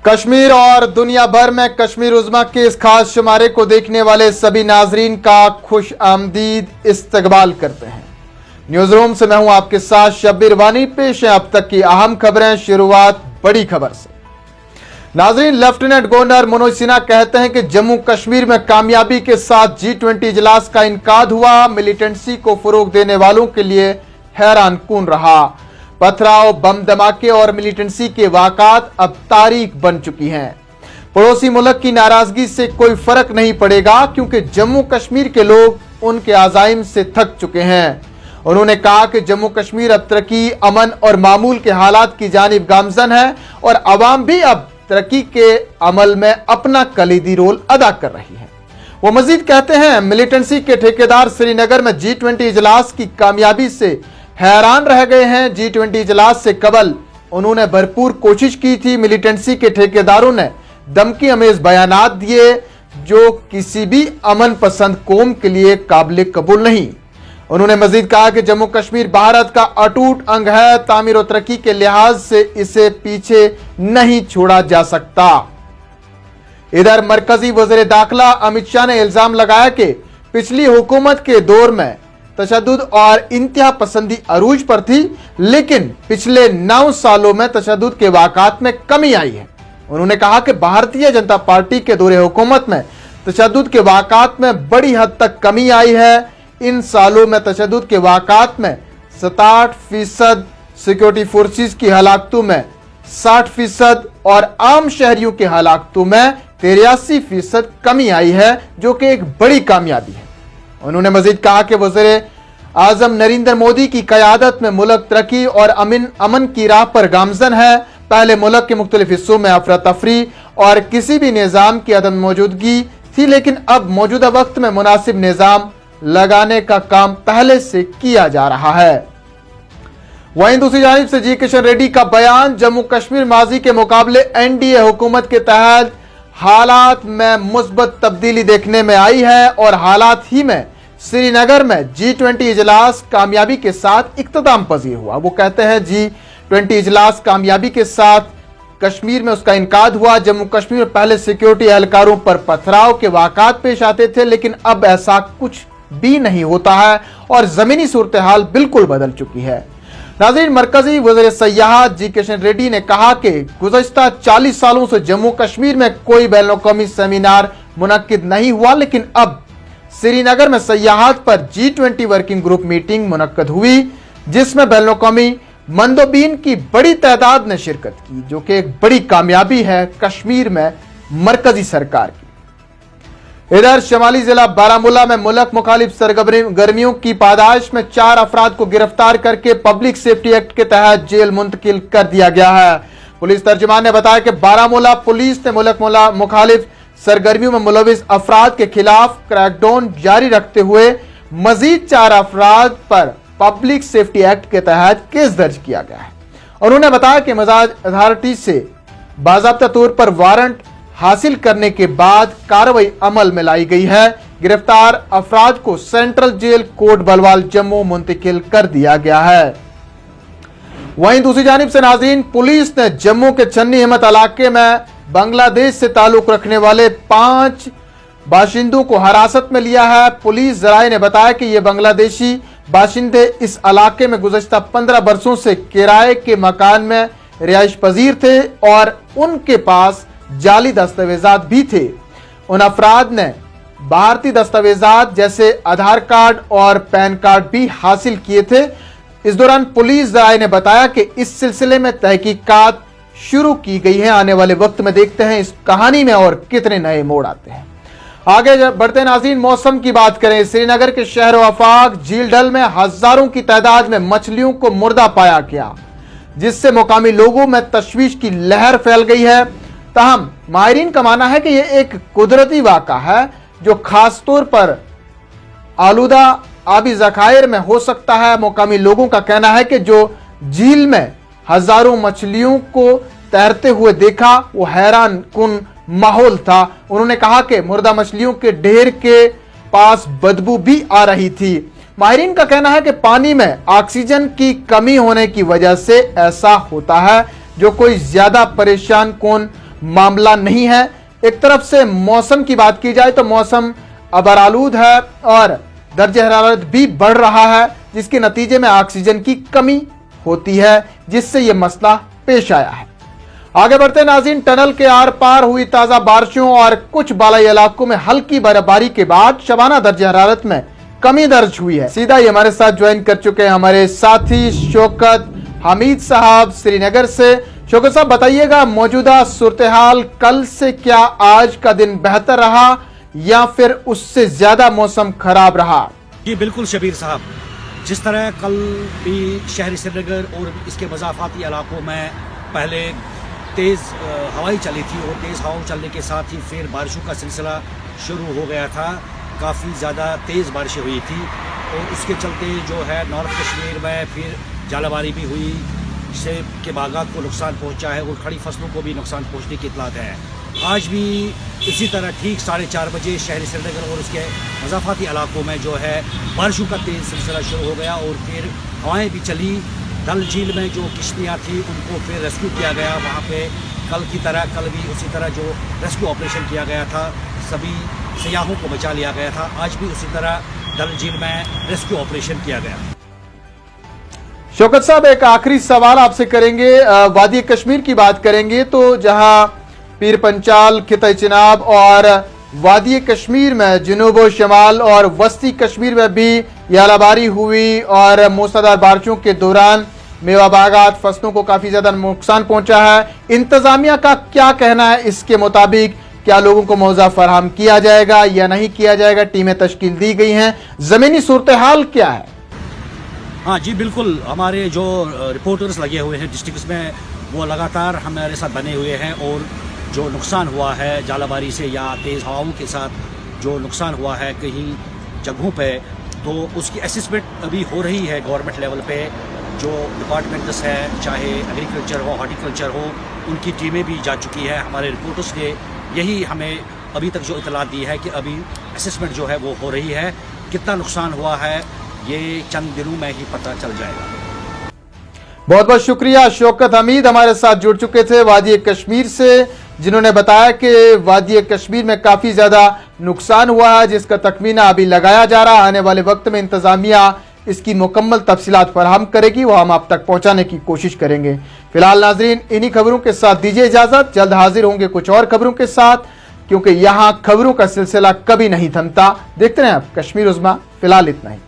कश्मीर और दुनिया भर में कश्मीर उज़्मा के इस खास शुमारे को देखने वाले सभी नाजरीन का खुश आमदीद इस्तकबाल करते हैं। न्यूज रूम से मैं हूं आपके साथ शब्बीर वानी। पेश है अब तक की अहम खबरें। शुरुआत बड़ी खबर से। नाजरीन, लेफ्टिनेंट गवर्नर मनोज सिन्हा कहते हैं कि जम्मू कश्मीर में कामयाबी के साथ G20 इजलास का इनकाद हुआ। मिलिटेंसी को फरोग देने वालों के लिए हैरान कुन रहा। पथराव, बम धमाके और मिलिटेंसी के वाक़ात अब तारीख बन चुकी हैं। पड़ोसी मुल्क की नाराजगी से कोई फर्क नहीं पड़ेगा क्योंकि जम्मू कश्मीर के लोग उनके अज़ाइम से थक चुके हैं। उन्होंने कहा कि जम्मू कश्मीर अब तरक्की, अमन और मामूल के हालात की जानिब गामजन है और अवाम भी अब तरक्की के अमल में अपना कलीदी रोल अदा कर रही है। वो मजीद कहते हैं, मिलिटेंसी के ठेकेदार श्रीनगर में G20 इजलास की कामयाबी से हैरान रह गए हैं। G20 इजलास से कबल उन्होंने भरपूर कोशिश की थी। मिलिटेंसी के ठेकेदारों ने धमकी अमेज बयानात दिए जो किसी भी अमन पसंद कौम के लिए काबिल कबूल नहीं। उन्होंने मजीद कहा कि जम्मू कश्मीर भारत का अटूट अंग है। तामीर और तरक्की के लिहाज से इसे पीछे नहीं छोड़ा जा सकता। इधर मरकजी वज़ीर दाखिला अमित शाह ने इल्जाम लगाया कि पिछली हुकूमत के दौर में तशद्दुद और इंतहा पसंदी अरूज पर थी, लेकिन पिछले 9 सालों में तशद्दुद के वाक़ात में कमी आई है। उन्होंने कहा कि भारतीय जनता पार्टी के दौरे हुकूमत में तशद्दुद के वाक़ात में बड़ी हद तक कमी आई है। इन सालों में तशद्दुद के वाक़ात में 67% सिक्योरिटी फोर्सेस की हलाकतों में 60% और आम शहरियों की हलाकतों में 83% कमी आई है, जो कि एक बड़ी कामयाबी है। उन्होंने मजीद कहा कि वज़ीर आज़म नरेंद्र मोदी की क़यादत में मुल्क तरक्की और अमन की राह पर गामजन है। पहले मुल्क के मुख्तलिफ हिस्सों में अफरा तफरी और किसी भी निज़ाम की अदम मौजूदगी थी, लेकिन अब मौजूदा वक्त में मुनासिब निज़ाम लगाने का काम पहले से किया जा रहा है। वहीं दूसरी जानिब से जी किशन रेड्डी का बयान, जम्मू कश्मीर माजी के मुकाबले NDA हुकूमत के तहत हालात में मुस्बत तब्दीली देखने में आई है और हालात ही में श्रीनगर में G20 इजलास कामयाबी के साथ इख्तिताम पजीर हुआ। वो कहते हैं G20 इजलास कामयाबी के साथ कश्मीर में उसका इनकाद हुआ। जम्मू कश्मीर में पहले सिक्योरिटी एहलकारों पर पथराव के वाक़ात पेश आते थे, लेकिन अब ऐसा कुछ भी नहीं होता है और जमीनी सूरत हाल बिल्कुल बदल चुकी है। नाज़रीन, मरकजी वज़ीर सयाहत जी किशन रेड्डी ने कहा कि गुज़श्ता 40 सालों से जम्मू कश्मीर में कोई बैनुल-अक़वामी सेमिनार मुनक्किद नहीं हुआ, लेकिन अब श्रीनगर में सयाहत पर G20 वर्किंग ग्रुप मीटिंग मुनक्किद हुई, जिसमें बैनुल-अक़वामी मंदोबीन की बड़ी तादाद ने शिरकत की, जो कि एक बड़ी कामयाबी है कश्मीर में मरकजी सरकार की। इधर शमाली जिला बारामूला में मुल्क मुखालिफ सरगर्मियों की पादाश में 4 अफराद को गिरफ्तार करके पब्लिक सेफ्टी एक्ट के तहत जेल मुंतकिल कर दिया गया है। पुलिस तर्जुमान ने बताया कि बारामूला पुलिस ने मुल्क मुखालिफ सरगर्मियों में मुलविस अफराद के खिलाफ क्रैकडाउन जारी रखते हुए मजीद 4 अफराद पर पब्लिक सेफ्टी एक्ट के तहत केस दर्ज किया गया है। उन्होंने बताया कि मजाज अथॉरिटी से बाज़ाब्ता तौर पर वारंट हासिल करने के बाद कार्रवाई अमल में लाई गई है। गिरफ्तार अफराद को सेंट्रल जेल कोट बलवाल जम्मू मुंतकिल कर दिया गया है। वहीं दूसरी जानिब से नाज़रीन, पुलिस ने जम्मू के चन्नी अहमद इलाके में बांग्लादेश से ताल्लुक रखने वाले 5 बाशिंदों को हिरासत में लिया है। पुलिस ज़राए ने बताया कि ये बांग्लादेशी बाशिंदे इस इलाके में गुज़श्ता 15 बरसों से किराए के मकान में रिहाइश पजीर थे और उनके पास जाली दस्तावेजात भी थे। उन अफराद ने भारतीय दस्तावेजात जैसे आधार कार्ड और पैन कार्ड भी हासिल किए थे। इस दौरान पुलिस ज़राए ने बताया कि इस सिलसिले में तहकीकात शुरू की गई है। आने वाले वक्त में देखते हैं इस कहानी में और कितने नए मोड़ आते हैं। आगे जब बढ़ते नाज़रीन, मौसम की बात करें, श्रीनगर के शहर वफाक झील डल में हजारों की तादाद में मछलियों को मुर्दा पाया गया, जिससे मुकामी लोगों में तशवीश की लहर फैल गई है। ताहम माहिरीन का मानना है कि यह एक कुदरती वाक़ा है जो खास तौर पर आलूदा आबी ज़खायर में हो सकता है। मुकामी लोगों का कहना है कि जो झील में हजारों मछलियों को तैरते हुए देखा वो हैरान कुन माहौल था। उन्होंने कहा कि मुर्दा मछलियों के ढेर के पास बदबू भी आ रही थी। माहिरीन का कहना है कि पानी में ऑक्सीजन की कमी होने की वजह से ऐसा होता है। जो कोई ज्यादा परेशान कौन मामला नहीं है। एक तरफ से मौसम की बात की जाए तो मौसम अबरालूद है और दर्जे हरारत भी बढ़ रहा है, जिसके नतीजे में ऑक्सीजन की कमी होती है, जिससे यह मसला पेश आया है। आगे बढ़ते नाज़रीन, टनल के आर पार हुई ताजा बारिशों और कुछ बालाई इलाकों में हल्की बर्फबारी के बाद शबाना दर्जे हरारत में कमी दर्ज हुई है। सीधा ही हमारे साथ ज्वाइन कर चुके हैं हमारे साथी शौकत हमीद साहब श्रीनगर से। शौकत साहब, बताइएगा मौजूदा सूरत हाल, कल से क्या आज का दिन बेहतर रहा या फिर उससे ज्यादा मौसम खराब रहा? जी बिल्कुल शबीर साहब, जिस तरह कल भी शहरी श्रीनगर और इसके मज़ाफ़ाती इलाकों में पहले तेज़ हवाएं चली थी और तेज़ हवाओं चलने के साथ ही फिर बारिशों का सिलसिला शुरू हो गया था। काफ़ी ज़्यादा तेज़ बारिशें हुई थी और उसके चलते जो है नॉर्थ कश्मीर में फिर जालाबारी भी हुई, सेब के बागात को नुकसान पहुंचा है और खड़ी फसलों को भी नुकसान पहुंचने की इतलात है। आज भी इसी तरह ठीक 4:30 बजे शहरी श्रीनगर और उसके मज़ाफ़ाती इलाकों में जो है बारिशों का तेज़ सिलसिला शुरू हो गया और फिर हवाएँ भी चली। डल झील में जो किश्तियाँ थी उनको फिर रेस्क्यू किया गया वहाँ पे, कल की तरह कल भी उसी तरह जो रेस्क्यू ऑपरेशन किया गया था, सभी सयाहों को बचा लिया गया था। आज भी उसी तरह डल झील में रेस्क्यू ऑपरेशन किया गया। शौकत साहब, एक आखिरी सवाल आपसे करेंगे। वादी कश्मीर की बात करेंगे तो जहां पीर पंचाल, खिता चिनाब और वादी कश्मीर में जनूब शमाल और वस्ती कश्मीर में भी यालाबारी हुई और मूसलाधार बारिशों के दौरान मेवा बागात फसलों को काफी ज्यादा नुकसान पहुंचा है। इंतजामिया का क्या कहना है इसके मुताबिक? क्या लोगों को मुआवजा फराहम किया जाएगा या नहीं किया जाएगा? टीमें तश्कील दी गई हैं, जमीनी सूरत हाल क्या है? हाँ जी बिल्कुल, हमारे जो रिपोर्टर्स लगे हुए हैं डिस्ट्रिक्ट्स में वो लगातार हमारे साथ बने हुए हैं और जो नुकसान हुआ है जालाबारी से या तेज़ हवाओं के साथ जो नुकसान हुआ है कहीं जगहों पे, तो उसकी असेसमेंट अभी हो रही है गवर्नमेंट लेवल पे। जो डिपार्टमेंट्स है, चाहे एग्रीकल्चर हो, हॉर्टिकल्चर हो, उनकी टीमें भी जा चुकी है। हमारे रिपोर्टर्स ने यही हमें अभी तक जो इतला दी है कि अभी असेसमेंट जो है वो हो रही है। कितना नुकसान हुआ है ये चंद दिनों में ही पता चल जाएगा। बहुत बहुत शुक्रिया। शौकत हमीद हमारे साथ जुड़ चुके थे वादी कश्मीर से, जिन्होंने बताया कि वादी कश्मीर में काफी ज्यादा नुकसान हुआ है, जिसका तखमीना अभी लगाया जा रहा है। आने वाले वक्त में इंतजामिया इसकी मुकम्मल तफसीलात फराहम करेगी, वो हम आप तक पहुंचाने की कोशिश करेंगे। फिलहाल नाजरीन, इन्हीं खबरों के साथ दीजिए इजाजत। जल्द हाजिर होंगे कुछ और खबरों के साथ, क्योंकि यहां खबरों का सिलसिला कभी नहीं थमता। देखते रहें आप कश्मीर उज़्मा। फिलहाल इतना ही।